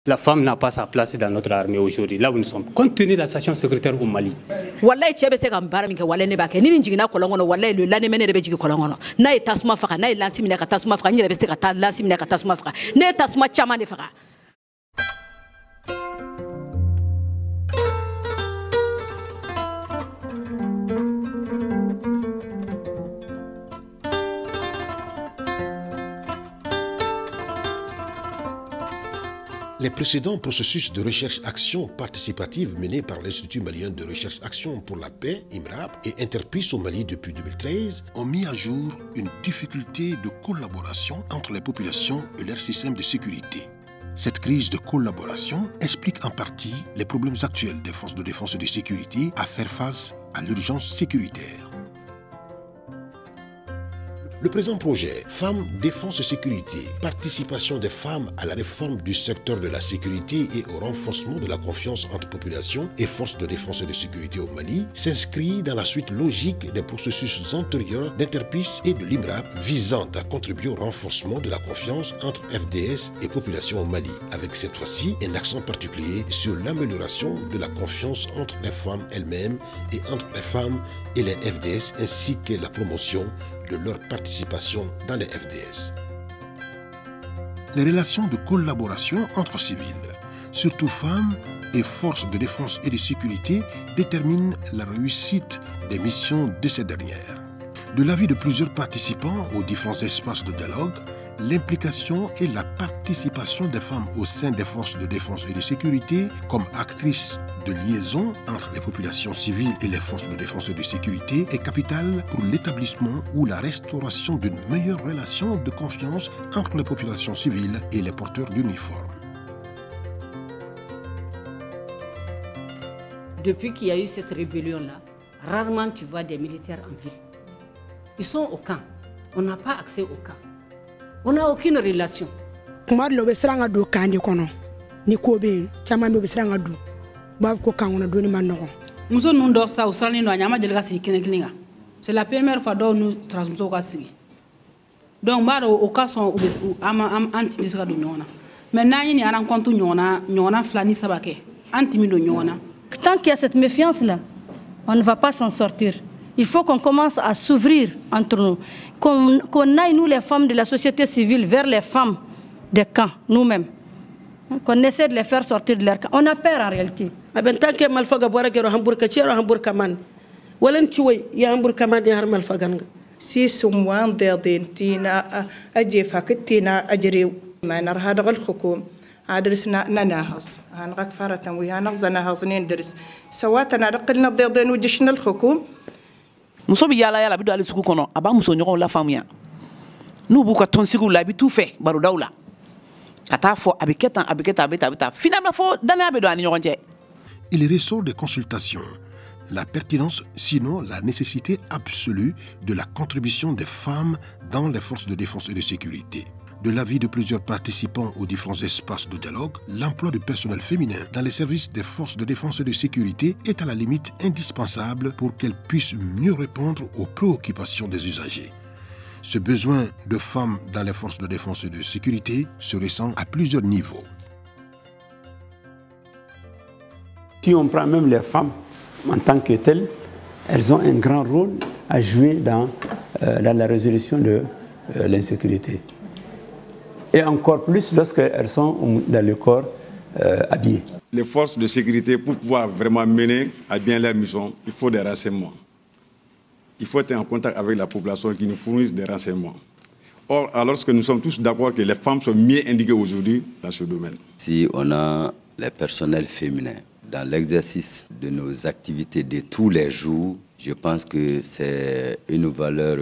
La femme n'a pas sa place dans notre armée aujourd'hui, là où nous sommes, compte tenu de la situation sécuritaire au Mali. Wallahi cebe se kan bara min ke wallahi ne ba ke ni njigina kolongono wallahi le lane mene be jigi kolongono na e tasuma faka na e lansi min ka tasuma faka ni be se ka ta lansi min ka tasuma faka ne tasuma chama ne faka. Les précédents processus de recherche-action participative menés par l'Institut malien de recherche-action pour la paix, IMRAP, et Interpeace au Mali depuis 2013, ont mis à jour une difficulté de collaboration entre les populations et leur système de sécurité. Cette crise de collaboration explique en partie les problèmes actuels des forces de défense et de sécurité à faire face à l'urgence sécuritaire. Le présent projet, Femmes, Défense et Sécurité, participation des femmes à la réforme du secteur de la sécurité et au renforcement de la confiance entre population et forces de défense et de sécurité au Mali, s'inscrit dans la suite logique des processus antérieurs d'Interpeace et de l'IMRAP visant à contribuer au renforcement de la confiance entre FDS et population au Mali, avec cette fois-ci un accent particulier sur l'amélioration de la confiance entre les femmes elles-mêmes et entre les femmes et les FDS ainsi que la promotion de leur participation dans les FDS. Les relations de collaboration entre civils, surtout femmes et forces de défense et de sécurité, déterminent la réussite des missions de ces dernières. De l'avis de plusieurs participants aux différents espaces de dialogue, l'implication et la participation des femmes au sein des forces de défense et de sécurité comme actrices de liaison entre les populations civiles et les forces de défense et de sécurité est capitale pour l'établissement ou la restauration d'une meilleure relation de confiance entre les populations civiles et les porteurs d'uniformes. Depuis qu'il y a eu cette rébellion-là, rarement tu vois des militaires en ville. Ils sont au camp. On n'a pas accès au camp. On n'a aucune relation. C'est la première fois que nous transmettons. Donc, au cas où tant qu'il y a cette méfiance-là, on ne va pas s'en sortir. Il faut qu'on commence à s'ouvrir entre nous, qu'on aille, nous les femmes de la société civile, vers les femmes des camps, nous-mêmes. Qu'on essaie de les faire sortir de leur camp. On a peur en réalité. Si someone derdentina ajefaketina ajriw ma narhada الحكومة عدرسنا نناهز هنغك فرتن ويا نغزنا هزنين درس سواتنا رقلنا ضيضين وجشنا الحكومة muso bi yala bi do ale sugu kono aba muso ɲɔgɔnw la faamuya n'u b'u ka tɔnsigiw la i bi t'u fɛ barodaw la ka taa fɔ a bɛ kɛ tan a bɛ kɛ tan a bɛ tan a bɛ tan finalement fo danaya bɛ don ani ɲɔgɔn cɛ. Il ressort des consultations la pertinence, sinon la nécessité absolue de la contribution des femmes dans les forces de défense et de sécurité. De l'avis de plusieurs participants aux différents espaces de dialogue, l'emploi de personnel féminin dans les services des forces de défense et de sécurité est à la limite indispensable pour qu'elles puissent mieux répondre aux préoccupations des usagers. Ce besoin de femmes dans les forces de défense et de sécurité se ressent à plusieurs niveaux. Si on prend même les femmes en tant que telles, elles ont un grand rôle à jouer dans la résolution de l'insécurité. Et encore plus lorsqu'elles sont dans le corps habillé. Les forces de sécurité, pour pouvoir vraiment mener à bien leur mission, il faut des renseignements. Il faut être en contact avec la population qui nous fournisse des renseignements. Or, alors que nous sommes tous d'accord que les femmes sont mieux indiquées aujourd'hui dans ce domaine. Si on a les personnels féminins dans l'exercice de nos activités de tous les jours, je pense que c'est une valeur,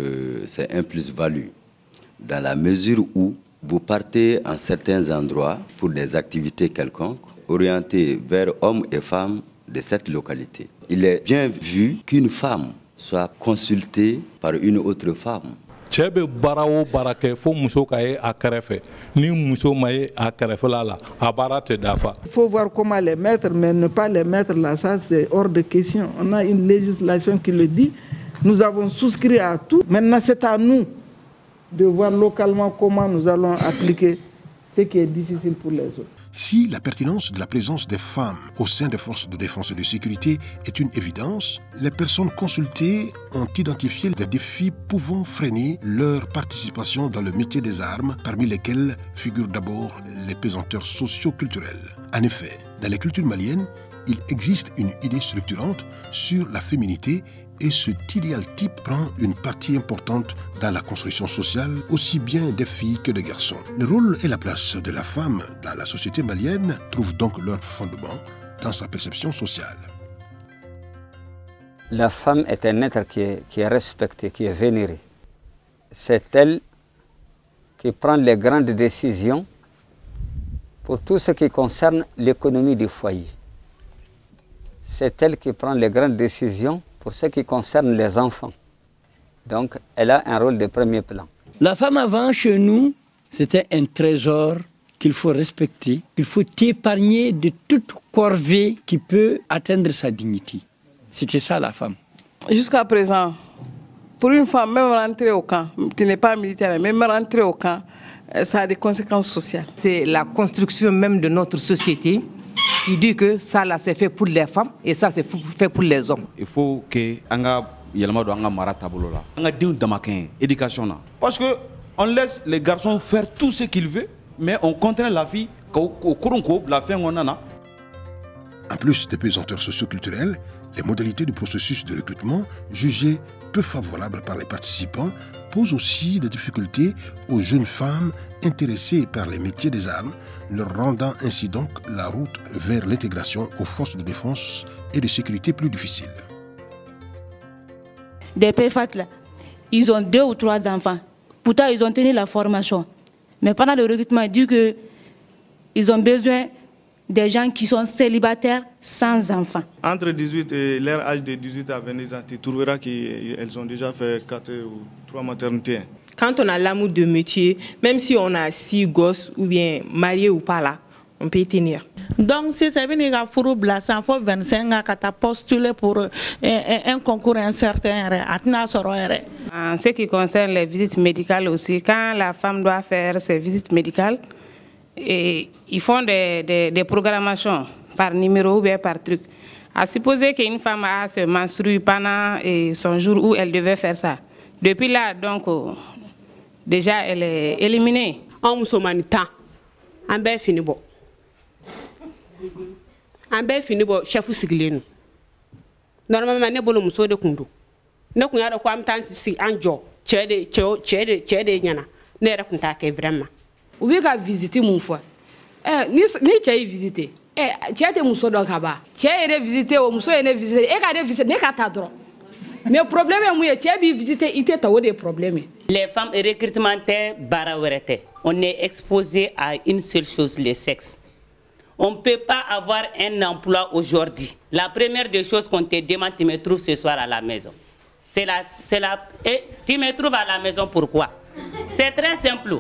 c'est un plus-value. Dans la mesure où vous partez en certains endroits pour des activités quelconques, orientées vers hommes et femmes de cette localité. Il est bien vu qu'une femme soit consultée par une autre femme. Il faut voir comment les mettre, mais ne pas les mettre là, ça c'est hors de question. On a une législation qui le dit, nous avons souscrit à tout. Maintenant c'est à nous de voir localement comment nous allons appliquer ce qui est difficile pour les autres. Si la pertinence de la présence des femmes au sein des forces de défense et de sécurité est une évidence, les personnes consultées ont identifié des défis pouvant freiner leur participation dans le métier des armes, parmi lesquels figurent d'abord les pesanteurs socio-culturels. En effet, dans les cultures maliennes, il existe une idée structurante sur la féminité et cet idéal type prend une partie importante dans la construction sociale, aussi bien des filles que des garçons. Le rôle et la place de la femme dans la société malienne trouvent donc leur fondement dans sa perception sociale. La femme est un être qui est respecté, qui est vénéré. C'est elle qui prend les grandes décisions pour tout ce qui concerne l'économie du foyer. C'est elle qui prend les grandes décisions pour ce qui concerne les enfants. Donc, elle a un rôle de premier plan. La femme avant, chez nous, c'était un trésor qu'il faut respecter, qu'il faut épargner de toute corvée qui peut atteindre sa dignité. C'était ça la femme. Jusqu'à présent, pour une femme, même rentrer au camp, tu n'es pas militaire, même rentrer au camp, ça a des conséquences sociales. C'est la construction même de notre société qui dit que ça là c'est fait pour les femmes et ça c'est fait pour les hommes. Il faut que anga yelma do anga mara tabolo la anga diun damakin éducation na parce que on laisse les garçons faire tout ce qu'ils veulent mais on contraint la fille au koronko la fin on en a. En plus des pesanteurs socio-culturels, les modalités du processus de recrutement jugées peu favorables par les participants posent aussi des difficultés aux jeunes femmes intéressées par les métiers des armes, leur rendant ainsi donc la route vers l'intégration aux forces de défense et de sécurité plus difficile. Des PFAT là, ils ont 2 ou 3 enfants. Pourtant, ils ont tenu la formation. Mais pendant le recrutement, ils disent qu'ils ont besoin des gens qui sont célibataires sans enfants. Entre 18 et leur âge de 18 à 22 ans, tu trouveras qu'elles ont déjà fait 4 ou 3 maternités. Quand on a l'amour de métier, même si on a 6 gosses ou bien mariés ou pas là, on peut y tenir. Donc, si c'est venu à Fouroubla, ça faut 25 ans qu'à postuler pour un concours incertain. En ce qui concerne les visites médicales aussi, quand la femme doit faire ses visites médicales, et ils font des programmations par numéro ou bien par truc. À supposer qu'une femme a se menstrue pendant son jour où elle devait faire ça. Depuis là, donc, déjà, elle est éliminée. En musomanita, en bel fini bon. En bel fini bon, chef ou siglenu. Normalement, ne bolo muso de kundu. Ne kunya de kwam tant si anjo, chede nyana. Ne ra kunta ke vraiment. Ou bien qu'à visiter mon foi. Ni tu as visité. Tu as été mon sodo kaba. Tu as été visité au muso et visité. Et quand visité, ne qu'à droit. Mais le problème est que tu as visité, il t'a des problèmes. Les femmes recrutementaires barawerete. On est exposé à une seule chose, le sexe. On ne peut pas avoir un emploi aujourd'hui. La première des choses qu'on te demande, tu me trouves ce soir à la maison. Et tu me trouves à la maison pourquoi? C'est très simple.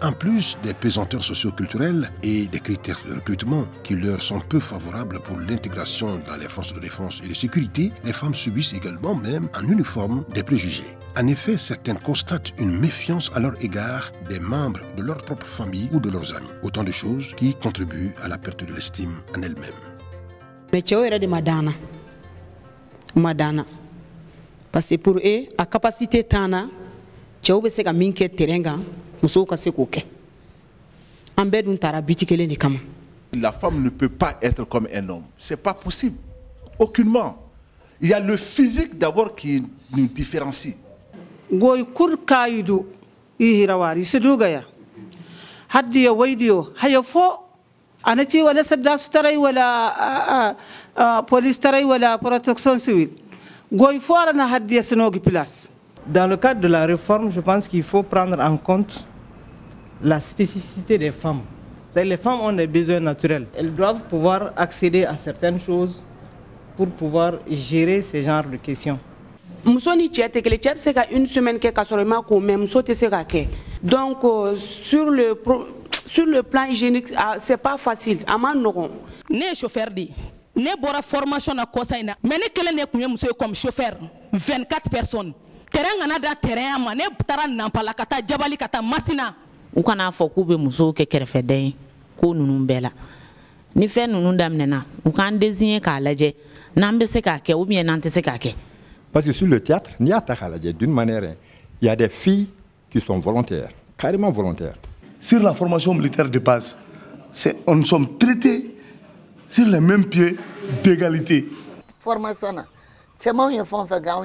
En plus des pesanteurs socio-culturels et des critères de recrutement qui leur sont peu favorables pour l'intégration dans les forces de défense et de sécurité, les femmes subissent également, même en uniforme, des préjugés. En effet, certaines constatent une méfiance à leur égard des membres de leur propre famille ou de leurs amis. Autant de choses qui contribuent à la perte de l'estime en elles-mêmes. Mais tu es de Madana. Parce que pour eux, à capacité tana, tu as besoin de minke terenga. La femme ne peut pas être comme un homme. Ce n'est pas possible. Aucunement. Il y a le physique d'abord qui nous différencie. Goy kur kaidu ihirawari sedugaya. Haddiya waydiyo hayafo anachi wala saddas taray wala police taray wala protection civile. Goy forana haddiya senogi place. Dans le cadre de la réforme, je pense qu'il faut prendre en compte la spécificité des femmes. Les femmes ont des besoins naturels. Elles doivent pouvoir accéder à certaines choses pour pouvoir gérer ce genre de questions. Donc, sur le plan hygiénique, ce n'est pas facile. Ne chauffeur dit, ne bora formation na kosaina, mais ne kele ne kunye monsieur comme chauffeur, 24 personnes. Terrain anada terrain mané taran nampala kata jabali kata masina. U kana fɔ k'u bɛ musow kɛ kɛrɛfɛden ye ko nunu bɛɛ la ni fɛn nunu daminɛna u k'an désigner k'a lajɛ n'an bɛ se k'a kɛ ou bien n'an tɛ se k'a kɛ. Parce que sur le théâtre, il y a d'une manière, il y a des filles qui sont volontaires, carrément volontaires. Sur la formation militaire de base, nous sommes traités sur les mêmes pieds d'égalité. Formation, c'est moi qui fais un gagnon.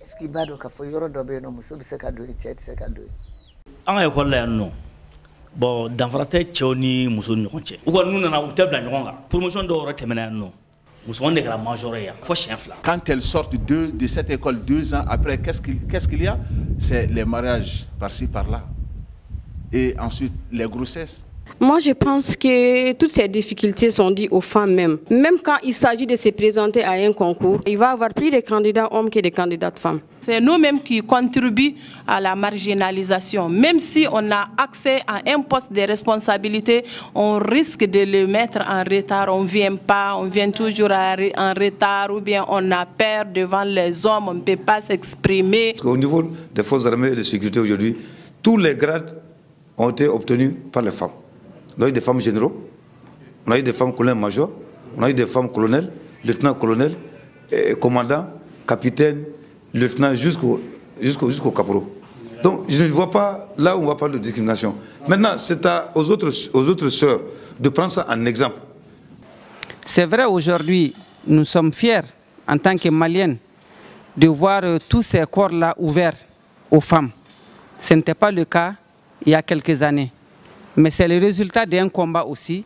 Est-ce qu'il va donc faire yoro dobe no muso se ka do chet se ka do. An école là non. Bon danfara tɛ cɛw ni muso ni ɲɔgɔn cɛ. U ka n'u nana u tɛ bila ɲɔgɔn kan. Promotion dɔw yɛrɛ tɛmɛna yan nɔ. Musoman de kɛra major ye yan fo siɲɛ fila. Quand elles sortent de cette école 2 ans après, qu'est-ce qu'il y a? C'est les mariages par-ci par-là. Et ensuite les grossesses. Moi, je pense que toutes ces difficultés sont dues aux femmes même. Même quand il s'agit de se présenter à un concours, il va y avoir plus de candidats hommes que de candidates femmes. C'est nous-mêmes qui contribuons à la marginalisation. Même si on a accès à un poste de responsabilité, on risque de le mettre en retard. On ne vient pas, on vient toujours en retard ou bien on a peur devant les hommes, on ne peut pas s'exprimer. Au niveau des forces armées et de sécurité aujourd'hui, tous les grades ont été obtenus par les femmes. On a eu des femmes généraux, on a eu des femmes colonels-majors, on a eu des femmes colonels, lieutenants-colonels, commandants, capitaines, lieutenants jusqu'au caporal. Donc je ne vois pas là où on va parler de discrimination. Maintenant, c'est aux autres sœurs de prendre ça en exemple. C'est vrai, aujourd'hui, nous sommes fiers en tant que Maliennes de voir tous ces corps-là ouverts aux femmes. Ce n'était pas le cas il y a quelques années. Mais c'est le résultat d'un combat aussi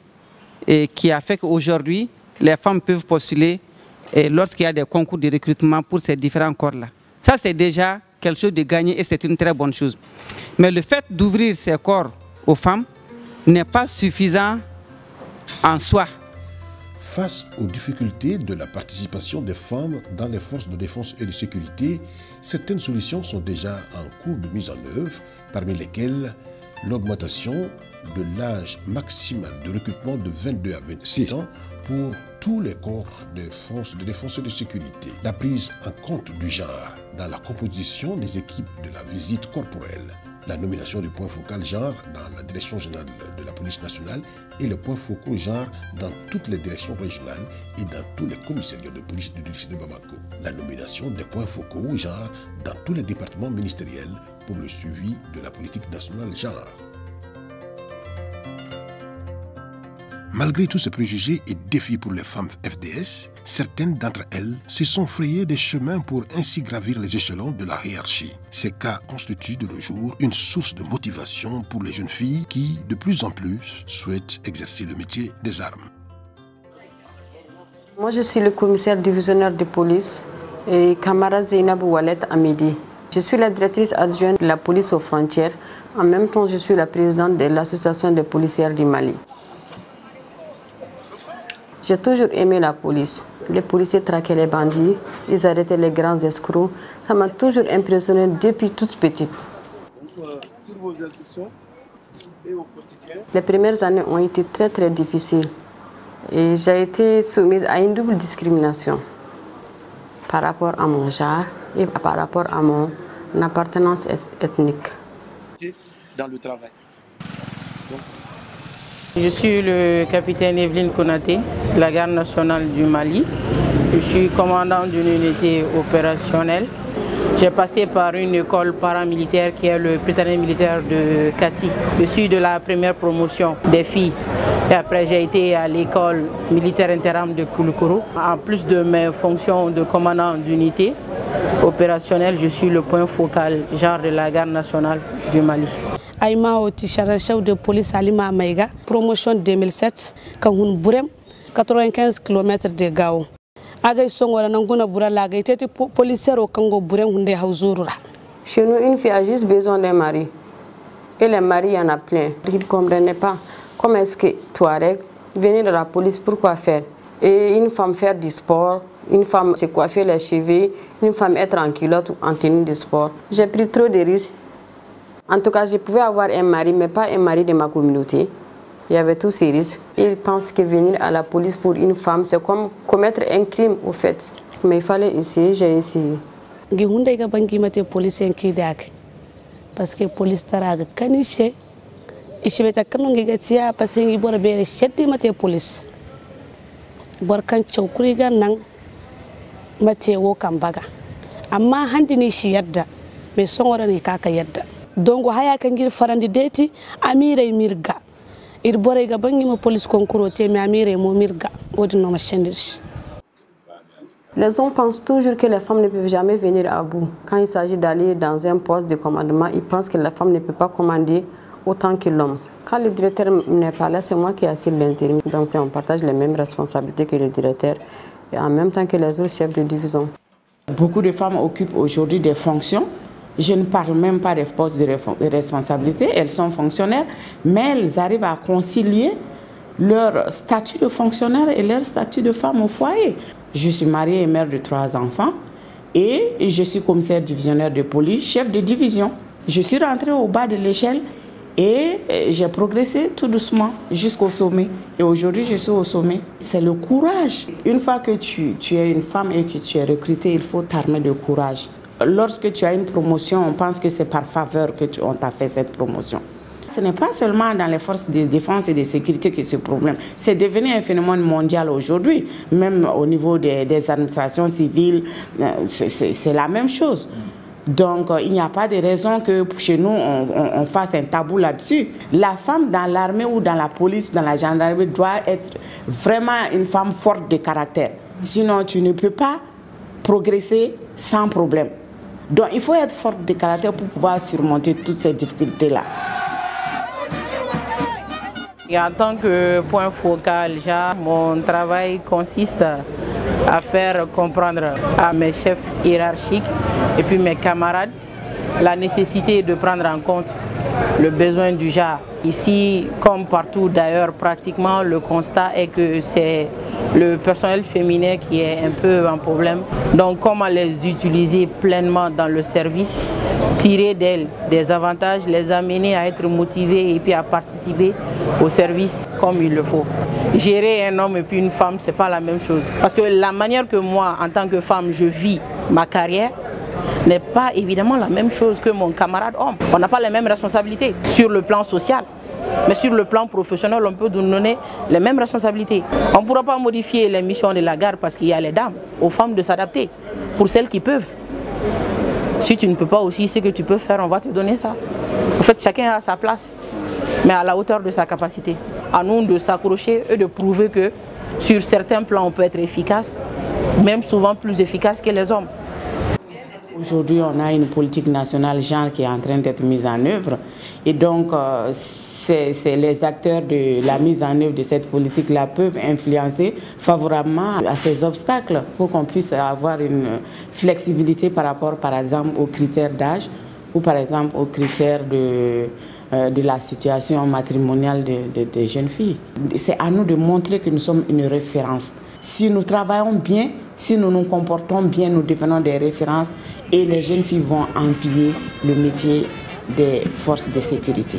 qui a fait qu'aujourd'hui, les femmes peuvent postuler lorsqu'il y a des concours de recrutement pour ces différents corps-là. Ça, c'est déjà quelque chose de gagné et c'est une très bonne chose. Mais le fait d'ouvrir ces corps aux femmes n'est pas suffisant en soi. Face aux difficultés de la participation des femmes dans les forces de défense et de sécurité, certaines solutions sont déjà en cours de mise en œuvre, parmi lesquelles l'augmentation de l'âge maximal de recrutement de 22 à 26 ans pour tous les corps des forces de défense et de sécurité. La prise en compte du genre dans la composition des équipes de la visite corporelle. La nomination du point focal genre dans la direction générale de la police nationale et le point focal genre dans toutes les directions régionales et dans tous les commissariats de police du lycée de Bamako. La nomination des points focaux genre dans tous les départements ministériels pour le suivi de la politique nationale genre. Malgré tous ces préjugés et défis pour les femmes FDS, certaines d'entre elles se sont frayées des chemins pour ainsi gravir les échelons de la hiérarchie. Ces cas constituent de nos jours une source de motivation pour les jeunes filles qui, de plus en plus, souhaitent exercer le métier des armes. Moi, je suis le commissaire divisionnaire de police et Kamara Zeynab Oualet Amidi. Je suis la directrice adjointe de la police aux frontières. En même temps, je suis la présidente de l'association des policières du Mali. J'ai toujours aimé la police. Les policiers traquaient les bandits, ils arrêtaient les grands escrocs. Ça m'a toujours impressionnée depuis toute petite. Sur vos instructions et au quotidien. Les premières années ont été très difficiles. Et j'ai été soumise à une double discrimination par rapport à mon genre et par rapport à mon appartenance ethnique. Dans le travail. Je suis le capitaine Evelyne Konaté, de la garde nationale du Mali. Je suis commandant d'une unité opérationnelle. J'ai passé par une école paramilitaire qui est le Britannique militaire de Kati. Je suis de la première promotion des filles. Et après, j'ai été à l'école militaire interarmes de Kouloukourou. En plus de mes fonctions de commandant d'unité opérationnelle, je suis le point focal genre de la garde nationale du Mali. Aïma Oti, chef de police Alima Maïga, promotion 2007, Kahun Bourem, 95 km de Gao. Agay Songora Nanguna Bourala, était policier au Congo Bourem Hunde Hauzura. Chez nous, une fille a juste besoin d'un mari. Et les maris, il y en a plein. Ils ne comprenaient pas comment est-ce que Touareg venait de la police, pourquoi faire. Et une femme faire du sport, une femme se coiffer les cheveux, une femme être en culotte ou en tenue de sport. J'ai pris trop de risques. En tout cas, je pouvais avoir un mari, mais pas un mari de ma communauté. Il y avait tous ces risques. Ils pensent que venir à la police pour une femme, c'est comme commettre un crime, au fait. Mais il fallait essayer, j'ai essayé. Parce que la police taraga kaniche ishibeta kanu ngigatia pasingi bora bere sheddi mate police bor kan chawkuriga nan mate wo kambaga amma handi ni shi yadda me songora ni kaka yadda dongo haya kan gir farandi deti amire mirga ir bore ga bangi mo police konkuro te me amire mo mirga odi no machendirch. Les hommes pensent toujours que les femmes ne peuvent jamais venir à bout. Quand il s'agit d'aller dans un poste de commandement, ils pensent que la femme ne peut pas commander autant que l'homme. Quand le directeur n'est pas là, c'est moi qui assure l'intérim. Donc on partage les mêmes responsabilités que le directeur et en même temps que les autres chefs de division. Beaucoup de femmes occupent aujourd'hui des fonctions. Je ne parle même pas des postes de responsabilité. Elles sont fonctionnaires, mais elles arrivent à concilier leur statut de fonctionnaire et leur statut de femme au foyer. Je suis mariée et mère de 3 enfants et je suis commissaire divisionnaire de police, chef de division. Je suis rentrée au bas de l'échelle et j'ai progressé tout doucement jusqu'au sommet. Et aujourd'hui, je suis au sommet. C'est le courage. Une fois que tu es une femme et que tu es recrutée, il faut t'armer de courage. Lorsque tu as une promotion, on pense que c'est par faveur qu'on t'a fait cette promotion. Ce n'est pas seulement dans les forces de défense et de sécurité que ce problème. C'est devenu un phénomène mondial aujourd'hui. Même au niveau des administrations civiles, c'est la même chose. Donc, il n'y a pas de raison que chez nous, on fasse un tabou là-dessus. La femme dans l'armée ou dans la police ou dans la gendarmerie doit être vraiment une femme forte de caractère. Sinon, tu ne peux pas progresser sans problème. Donc, il faut être forte de caractère pour pouvoir surmonter toutes ces difficultés-là. Et en tant que point focal, mon travail consiste à faire comprendre à mes chefs hiérarchiques et puis mes camarades la nécessité de prendre en compte le besoin du genre. Ici, comme partout d'ailleurs, pratiquement le constat est que c'est le personnel féminin qui est un peu un problème. Donc comment les utiliser pleinement dans le service, tirer d'elles des avantages, les amener à être motivées et puis à participer au service comme il le faut. Gérer un homme et puis une femme, c'est pas la même chose. Parce que la manière que moi, en tant que femme, je vis ma carrière, n'est pas évidemment la même chose que mon camarade homme. On n'a pas les mêmes responsabilités sur le plan social, mais sur le plan professionnel, on peut nous donner les mêmes responsabilités. On ne pourra pas modifier les missions de la garde parce qu'il y a les dames, aux femmes de s'adapter, pour celles qui peuvent. Si tu ne peux pas aussi, ce que tu peux faire, on va te donner ça. En fait, chacun a sa place, mais à la hauteur de sa capacité. À nous de s'accrocher et de prouver que sur certains plans, on peut être efficace, même souvent plus efficace que les hommes. Aujourd'hui, on a une politique nationale genre qui est en train d'être mise en œuvre. Et donc, c'est les acteurs de la mise en œuvre de cette politique-là peuvent influencer favorablement à ces obstacles pour qu'on puisse avoir une flexibilité par rapport, par exemple, aux critères d'âge ou par exemple aux critères de la situation matrimoniale des jeunes filles. C'est à nous de montrer que nous sommes une référence. Si nous travaillons bien, si nous nous comportons bien, nous devenons des références et les jeunes filles vont envier le métier des forces de sécurité.